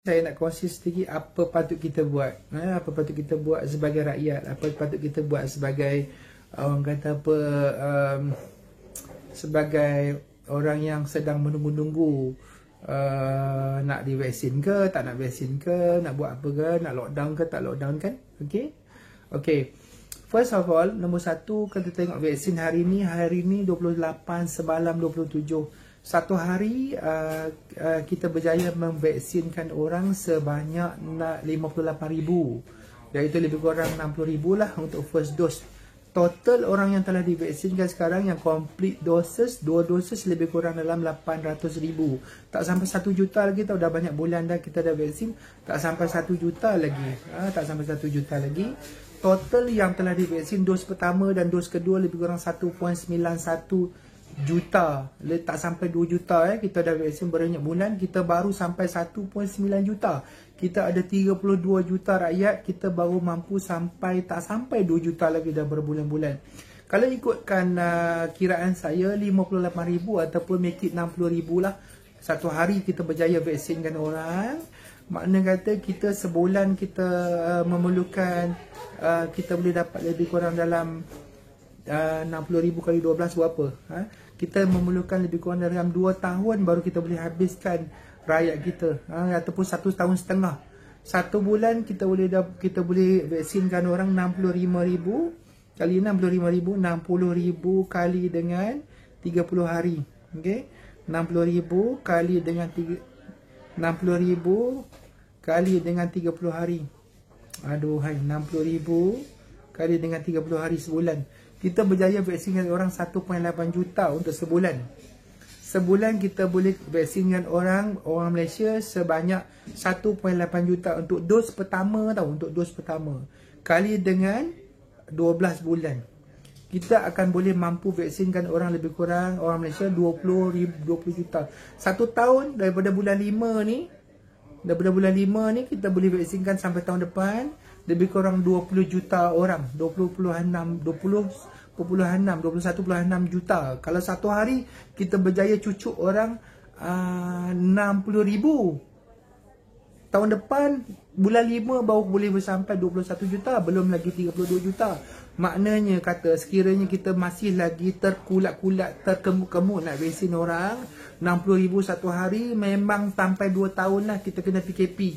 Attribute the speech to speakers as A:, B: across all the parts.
A: Saya nak kongsi sedikit apa patut kita buat, apa patut kita buat sebagai rakyat, apa patut kita buat sebagai orang kata apa, sebagai orang yang sedang menunggu-nunggu nak divaksin ke, tak nak vaksin ke, nak buat apa ke, nak lockdown ke, tak lockdown kan. Okay. First of all, nombor satu, kita tengok vaksin hari ni 28, semalam 27. Satu hari kita berjaya memvaksinkan orang sebanyak 58,000. Iaitu lebih kurang 60,000 lah untuk first dose. Total orang yang telah divaksinkan sekarang yang complete doses, 2 dosis lebih kurang dalam 800,000. Tak sampai 1 juta lagi tau, dah banyak bulan dah kita dah vaksin. Tak sampai 1 juta lagi. Tak sampai 1 juta lagi. Total yang telah divaksin dos pertama dan dos kedua lebih kurang 1.91 juta. Tak sampai 2 juta kita dah vaksin berbanyak bulan. Kita baru sampai 1.9 juta. Kita ada 32 juta rakyat. Kita baru mampu sampai, tak sampai 2 juta lagi dah berbulan-bulan. Kalau ikutkan kiraan saya 58,000 ataupun make it 60,000 lah. Satu hari kita berjaya vaksinkan orang. Makna kata kita sebulan kita memerlukan, kita boleh dapat lebih kurang dalam 60,000 kali 12 berapa? Kita memerlukan lebih kurang dalam 2 tahun baru kita boleh habiskan rakyat kita, ataupun 1 tahun setengah. 1 bulan kita boleh vaksinkan orang 65,000 kali 65,000, 60,000 kali dengan 30 hari. Okey. 60,000 kali dengan 60,000 kali dengan 30 hari. Aduhai, 60,000 kali dengan 30 hari sebulan. Kita berjaya vaksinkan orang 1.8 juta untuk sebulan. Sebulan kita boleh vaksinkan orang Malaysia sebanyak 1.8 juta untuk dos pertama tau, untuk dos pertama. Kali dengan 12 bulan. Kita akan boleh mampu vaksinkan orang lebih kurang orang Malaysia 20 juta. 1 tahun daripada bulan 5 ni, kita boleh vaksinkan sampai tahun depan lebih kurang 20 juta orang. 21.6 juta. Kalau satu hari kita berjaya cucuk orang 60,000. Tahun depan bulan 5 baru boleh sampai 21 juta, belum lagi 32 juta. Maknanya kata sekiranya kita masih lagi terkulat-kulat, terkemut-kemut nak vaksin orang 60,000 satu hari, memang sampai 2 tahun lah kita kena PKP.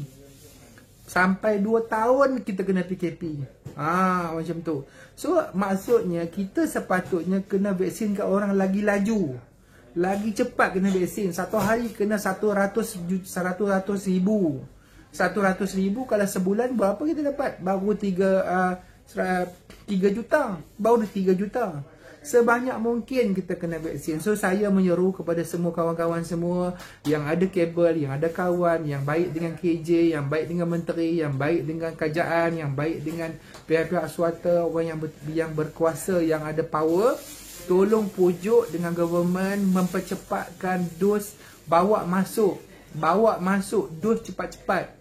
A: Sampai 2 tahun kita kena PKP. Macam tu. So maksudnya kita sepatutnya kena vaksin ke orang lagi laju, lagi cepat kena vaksin. Satu hari kena 100,000. 100,000 kalau sebulan berapa kita dapat? Baru 3 juta. Baru 3 juta. Sebanyak mungkin kita kena vaksin. So saya menyeru kepada semua kawan-kawan semua yang ada kabel, yang ada kawan, yang baik dengan KJ, yang baik dengan menteri, yang baik dengan kerajaan, yang baik dengan pihak-pihak swasta, orang yang berkuasa, yang ada power, tolong pujuk dengan government mempercepatkan dos, bawa masuk dos cepat-cepat.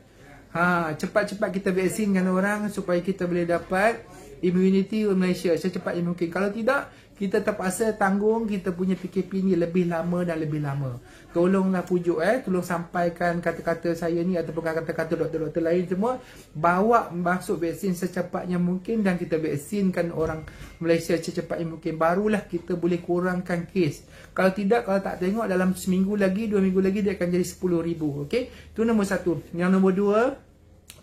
A: Cepat-cepat kita vaksinkan orang supaya kita boleh dapat immunity Malaysia secepat yang mungkin. Kalau tidak, kita terpaksa tanggung kita punya PKP ni lebih lama dan lebih lama. Tolonglah pujuk, tolong sampaikan kata-kata saya ni ataupun kata-kata doktor-doktor lain semua, bawa masuk vaksin secepatnya mungkin dan kita vaksinkan orang Malaysia secepat yang mungkin. Barulah kita boleh kurangkan kes. Kalau tidak, kalau tak tengok dalam seminggu lagi, 2 minggu lagi dia akan jadi 10,000. Okey? Itu nombor 1. Yang nombor 2,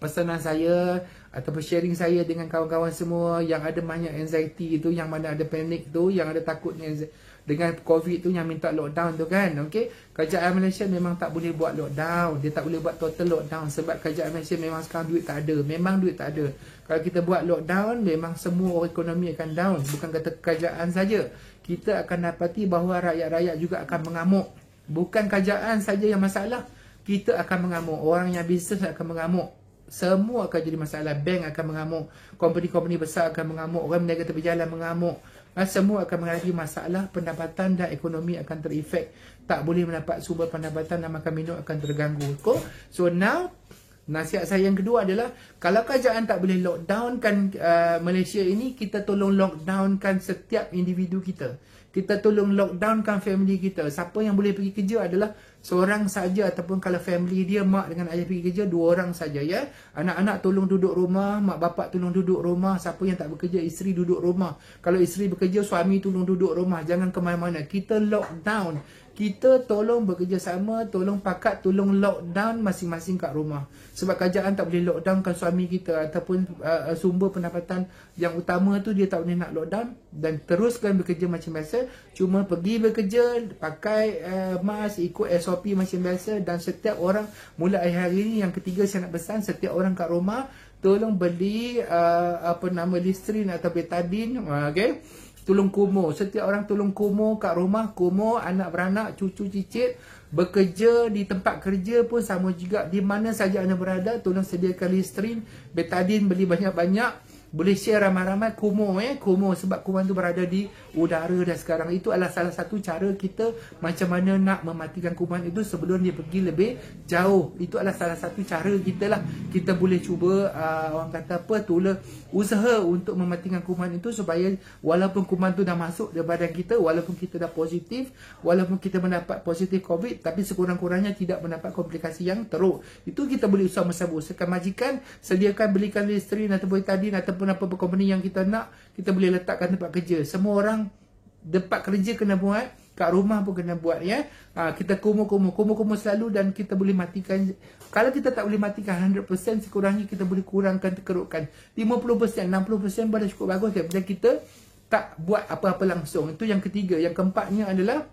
A: pesanan saya ataupun sharing saya dengan kawan-kawan semua yang ada banyak anxiety tu, yang mana ada panik tu, yang ada takut dengan COVID tu, yang minta lockdown tu kan. Okey, kerajaan Malaysia memang tak boleh buat lockdown. Dia tak boleh buat total lockdown sebab kerajaan Malaysia memang sekarang duit tak ada. Memang duit tak ada. Kalau kita buat lockdown, memang semua ekonomi akan down. Bukan kata kerajaan saja. Kita akan dapati bahawa rakyat-rakyat juga akan mengamuk. Bukan kerajaan saja yang masalah. Kita akan mengamuk. Orang yang bisnes akan mengamuk. Semua akan jadi masalah. Bank akan mengamuk, company-company besar akan mengamuk, orang berniaga tepi jalan mengamuk. Semua akan menghadapi masalah, pendapatan dan ekonomi akan terefek. Tak boleh mendapat sumber pendapatan dan makan minum akan terganggu. So now, nasihat saya yang kedua adalah, kalau kerajaan tak boleh lockdownkan Malaysia ini, kita tolong lockdownkan setiap individu kita. Kita tolong lockdownkan family kita. Siapa yang boleh pergi kerja adalah seorang saja, ataupun kalau family dia mak dengan ayah pergi kerja, 2 orang saja ya. Anak-anak tolong duduk rumah, mak bapak tolong duduk rumah. Siapa yang tak bekerja, isteri duduk rumah. Kalau isteri bekerja, suami tolong duduk rumah. Jangan ke mana-mana. Kita lockdown. Kita tolong bekerjasama, tolong pakat, tolong lockdown masing-masing kat rumah. Sebab kerajaan tak boleh lockdownkan suami kita ataupun sumber pendapatan yang utama tu dia tak boleh nak lockdown, dan teruskan bekerja macam biasa. Cuma pergi bekerja, pakai mask, ikut SOP macam biasa. Dan setiap orang, mulai hari ni yang ketiga saya nak pesan, setiap orang kat rumah tolong beli Listerine atau betadine, okay? Tolong kumur. Setiap orang tolong kumur kat rumah. Kumur anak-beranak, cucu cicit. Bekerja di tempat kerja pun sama juga. Di mana saja anda berada, tolong sediakan Listerine, betadine, beli banyak-banyak. Boleh share ramai-ramai. Kumur kumur, sebab kuman tu berada di udara dah sekarang. Itu adalah salah satu cara kita macam mana nak mematikan kuman itu sebelum dia pergi lebih jauh. Itu adalah salah satu cara kita lah. Kita boleh cuba orang kata apa, tolong usaha untuk mematikan kuman itu, supaya walaupun kuman tu dah masuk di badan kita, walaupun kita dah positif, walaupun kita mendapat positif COVID, tapi sekurang-kurangnya tidak mendapat komplikasi yang teruk. Itu kita boleh usaha-usaha. Usahakan majikan, sediakan, belikan Listerine atau betadine ataupun apa company yang kita nak, kita boleh letakkan tempat kerja. Semua orang tempat kerja kena buat, kat rumah pun kena buat ya. Kita kumur selalu, dan kita boleh matikan. Kalau kita tak boleh matikan 100%, sekurangnya kita boleh kurangkan kerukan 50%, 60% pada cukup bagus daripada kita tak buat apa-apa langsung. Itu yang ketiga. Yang keempatnya adalah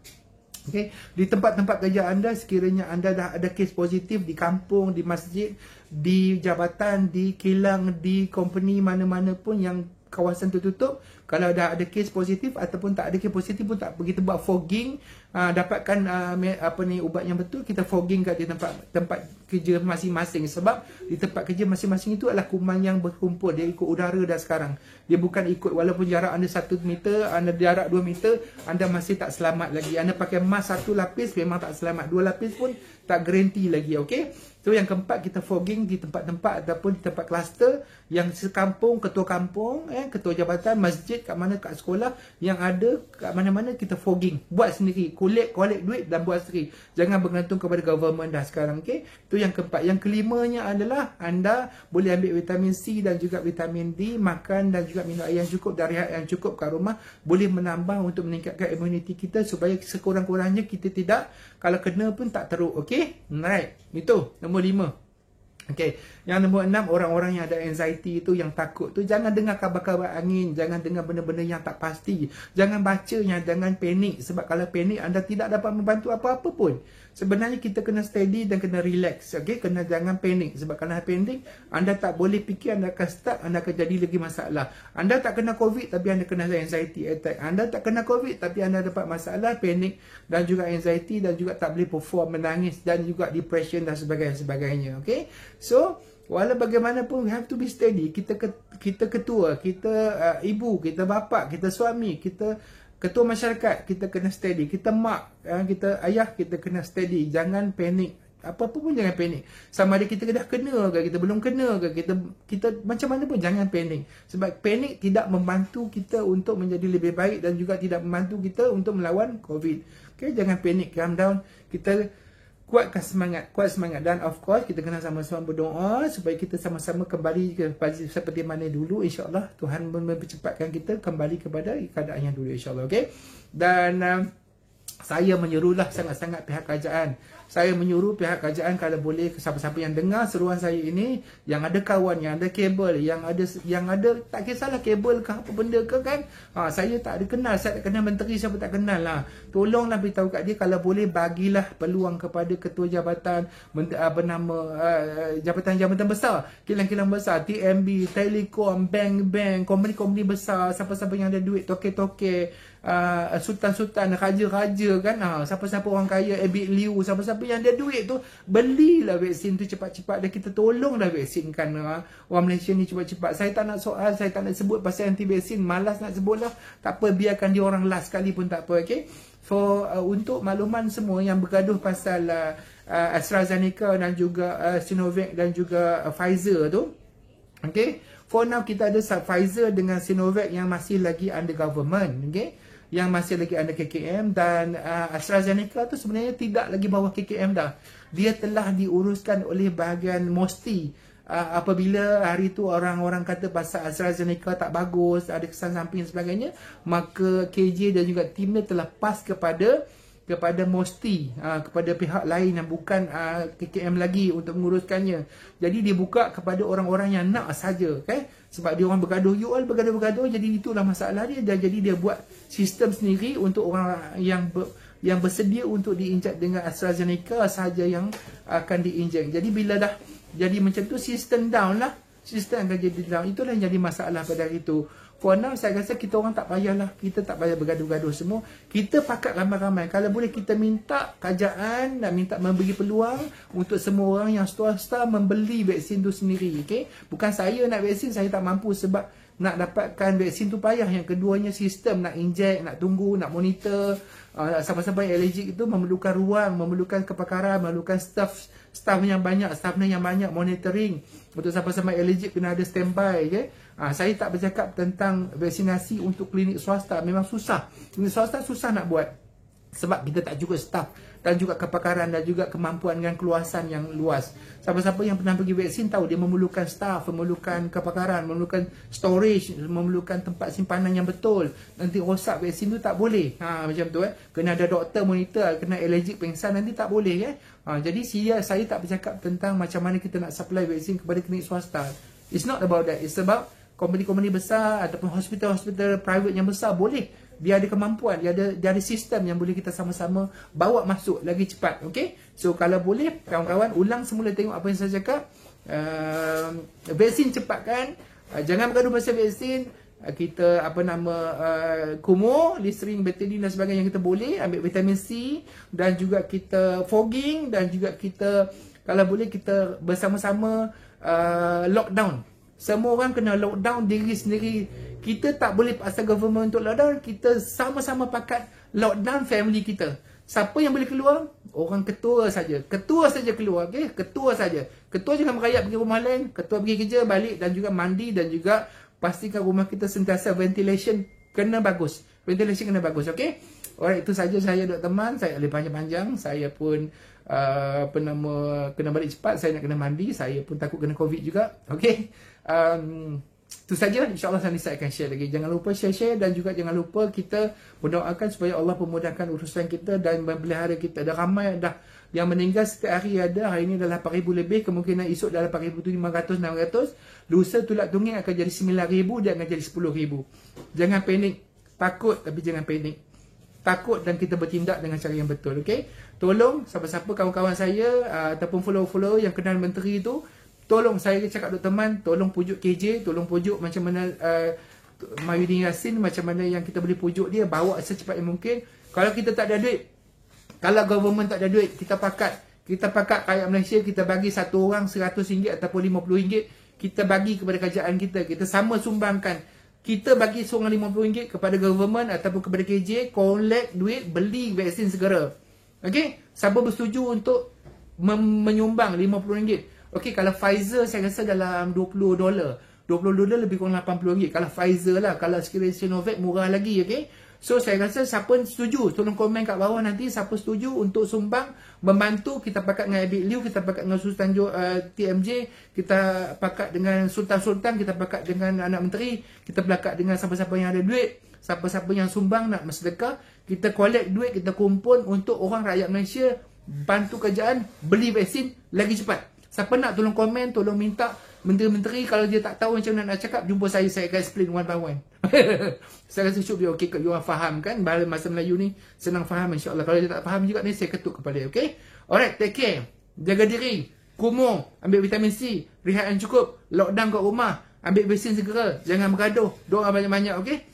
A: okay, di tempat-tempat kerja anda, sekiranya anda dah ada kes positif di kampung, di masjid, di jabatan, di kilang, di company mana-mana pun yang kawasan tertutup, kalau dah ada kes positif ataupun tak ada kes positif pun tak, kita buat fogging, dapatkan ubat yang betul, kita fogging kat di tempat kerja masing-masing. Sebab di tempat kerja masing-masing itu adalah kuman yang berkumpul, dia ikut udara dah sekarang. Dia bukan ikut, walaupun jarak anda 1 meter, anda jarak 2 meter, anda masih tak selamat lagi. Anda pakai mask 1 lapis memang tak selamat, 2 lapis pun tak garanti lagi, okey. So yang keempat, kita fogging di tempat-tempat ataupun di tempat kluster yang sekampung, ketua kampung, ketua jabatan, masjid, kat mana, kat sekolah yang ada, kat mana-mana kita fogging. Buat sendiri, collect duit dan buat sendiri. Jangan bergantung kepada government dah sekarang, okey. Itu yang keempat. Yang kelimanya adalah anda boleh ambil vitamin C dan juga vitamin D, makan dan juga minum air yang cukup, dan rehat yang cukup kat rumah, boleh menambah untuk meningkatkan imuniti kita, supaya sekurang-kurangnya kita tidak, kalau kena pun tak teruk, okey. Alright, itu nombor 5. Okey, yang nombor 6, orang-orang yang ada anxiety itu, yang takut tu, jangan dengar kabar-kabar angin, jangan dengar benda-benda yang tak pasti, jangan bacanya, jangan panik. Sebab kalau panik, anda tidak dapat membantu apa-apa pun. Sebenarnya kita kena steady dan kena relax, okey, kena jangan panik. Sebab kalau panik, anda tak boleh fikir, anda akan stuck, anda akan jadi lagi masalah. Anda tak kena COVID tapi anda kena anxiety attack. Anda tak kena COVID tapi anda dapat masalah panik dan juga anxiety, dan juga tak boleh perform, menangis, dan juga depression dan sebagainya, okey. So, walau bagaimanapun, we have to be steady. Kita ketua, kita ibu, kita bapa, kita suami, kita ketua masyarakat, kita kena steady. Kita mak, kita ayah, kita kena steady. Jangan panik. Apa-apa pun jangan panik. Sama ada kita dah kena ke, kita belum kena ke, kita macam mana pun jangan panik. Sebab panik tidak membantu kita untuk menjadi lebih baik, dan juga tidak membantu kita untuk melawan COVID. Okay, jangan panik, calm down. Kita kuat semangat, dan of course kita kena sama-sama berdoa supaya kita sama-sama kembali seperti mana dulu, insya-Allah. Tuhan mempercepatkan kita kembali kepada keadaan yang dulu, insya-Allah, okey. Dan saya menyuruhlah sangat-sangat pihak kerajaan. Saya menyuruh pihak kerajaan, kalau boleh, siapa-siapa yang dengar seruan saya ini, yang ada kawan, yang ada kabel, yang ada tak kisahlah kabel ke apa benda ke kan. Saya tak ada kenal, saya tak kenal menteri, siapa tak kenal lah. Tolonglah beritahu kat dia, kalau boleh bagilah peluang kepada ketua jabatan jabatan-jabatan besar, kilang-kilang besar, TMB, Telekom, bank-bank, company-company besar, siapa-siapa yang ada duit, toke-toke, sultan-sultan, raja-raja kan, siapa-siapa orang kaya, Abid Liu, siapa-siapa yang ada duit tu, belilah vaksin tu cepat-cepat, dan kita tolonglah vaksinkan orang Malaysia ni cepat-cepat. Saya tak nak soal, saya tak nak sebut pasal anti vaksin, malas nak sebut lah, tak apa, biarkan dia orang last sekali pun tak apa, okey. For untuk makluman semua yang bergaduh pasal AstraZeneca dan juga Sinovac dan juga Pfizer tu, okey, for now kita ada Pfizer dengan Sinovac yang masih lagi under government, okey. yang masih lagi under KKM, dan AstraZeneca tu sebenarnya tidak lagi bawah KKM dah. Dia telah diuruskan oleh bahagian MOSTI. Apabila hari tu orang-orang kata pasal AstraZeneca tak bagus, ada kesan samping dan sebagainya, maka KJ dan juga timnya telah pas kepada MOSTI, kepada pihak lain yang bukan KKM lagi untuk menguruskannya. Jadi dia buka kepada orang-orang yang nak saja, okay? Sebab dia orang bergaduh, you all bergaduh-bergaduh, jadi itulah masalah dia. Dan jadi dia buat sistem sendiri untuk orang yang bersedia untuk diinjek dengan AstraZeneca sahaja yang akan diinjek. Jadi bila dah jadi macam tu, sistem down lah, sistem akan jadi down. Itulah yang jadi masalah pada hari itu. For now, saya rasa kita orang tak payahlah, kita tak payah bergaduh-gaduh semua. Kita pakat ramai-ramai. Kalau boleh kita minta kerajaan dan minta memberi peluang untuk semua orang yang swasta membeli vaksin tu sendiri, okay? Bukan saya nak vaksin, saya tak mampu sebab nak dapatkan vaksin tu payah. Yang keduanya, sistem nak injek, nak tunggu, nak monitor. Siapa-siapa yang allergic itu memerlukan ruang, memerlukan kepakaran, memerlukan staff yang banyak, monitoring. Untuk siapa-siapa allergic kena ada standby, okay? Saya tak bercakap tentang vaksinasi untuk klinik swasta. Memang susah. Klinik swasta susah nak buat sebab kita tak cukup staff dan juga kepakaran dan juga kemampuan dan keluasan yang luas. Siapa-siapa yang pernah pergi vaksin tahu dia memerlukan staff, memerlukan kepakaran, memerlukan storage, memerlukan tempat simpanan yang betul. Nanti rosak vaksin tu tak boleh. Macam tu kena ada doktor monitor, kena allergic pengsan nanti tak boleh jadi saya tak bercakap tentang macam mana kita nak supply vaksin kepada klinik swasta. It's not about that. It's about company-company besar ataupun hospital-hospital private yang besar boleh. Dia ada kemampuan, dia ada sistem yang boleh kita sama-sama bawa masuk lagi cepat. Okay? So kalau boleh, kawan-kawan ulang semula tengok apa yang saya cakap. Vaksin cepatkan. Jangan bergaduh pasal vaksin. Kita kumur, Listerine, betadine dan sebagainya yang kita boleh. Ambil vitamin C dan juga kita fogging dan juga kita kalau boleh kita bersama-sama lockdown. Semua orang kena lockdown diri sendiri. Kita tak boleh paksa government untuk lockdown. Kita sama-sama pakat lockdown family kita. Siapa yang boleh keluar? Orang ketua saja. Ketua saja keluar, okay? Ketua saja. Ketua jangan merayap pergi rumah lain. Ketua pergi kerja, balik dan juga mandi dan juga pastikan rumah kita sentiasa ventilation kena bagus. Ventilation kena bagus, okay? Alright, itu saja saya Dr. Man. Saya boleh panjang-panjang. Saya pun kena balik cepat. Saya nak kena mandi. Saya pun takut kena COVID juga. Okay? Itu saja. InsyaAllah nanti saya akan share lagi. Jangan lupa share-share dan juga jangan lupa kita mendoakan supaya Allah memudahkan urusan kita dan memelihara kita. Dah ramai dah yang meninggal setiap hari ada. Hari ini adalah 8,000 lebih. Kemungkinan esok adalah 4,500, 600. Lusa tulat tungging akan jadi 9,000 dan akan jadi 10,000. Jangan panik. Takut tapi jangan panik. Takut dan kita bertindak dengan cara yang betul. Okay? Tolong siapa-siapa kawan-kawan saya ataupun follow-follow yang kenal menteri itu, tolong saya cakap Dr. Man, tolong pujuk KJ, tolong pujuk macam mana Mahyudin Yassin, macam mana yang kita boleh pujuk dia, bawa secepat yang mungkin. Kalau kita tak ada duit, kalau government tak ada duit, kita pakat rakyat Malaysia, kita bagi satu orang RM100 ataupun RM50, kita bagi kepada kerajaan kita sama sumbangkan. Kita bagi seorang RM50 kepada government ataupun kepada KJ, collect duit, beli vaksin segera. Okay? Siapa bersetuju untuk menyumbang RM50? Okey, kalau Pfizer saya rasa dalam $20. $20 lebih kurang RM80. Kalau Pfizer lah, kalau sekiranya Sinovac murah lagi, okey. So saya rasa siapa setuju, tolong komen kat bawah nanti siapa setuju untuk sumbang, membantu. Kita pakat dengan Abid Liu, kita pakat dengan Sultan TMJ, kita pakat dengan Sultan-Sultan, kita pakat dengan anak menteri, kita pakat dengan siapa-siapa yang ada duit, siapa-siapa yang sumbang nak bersedekah, kita collect duit, kita kumpul untuk orang rakyat Malaysia, bantu kerajaan beli vaksin lagi cepat. Siapa nak tolong komen, tolong minta menteri-menteri. Kalau dia tak tahu macam mana nak cakap, jumpa saya akan explain one by one. Saya rasa should be okay. You orang faham kan, bahasa Melayu ni senang faham insyaAllah. Kalau dia tak faham juga ni, saya ketuk kepada dia, okay? Alright, take care. Jaga diri, kumur, ambil vitamin C, rehat yang cukup, lockdown kat rumah, ambil vaksin segera, jangan bergaduh, doa banyak-banyak, okay?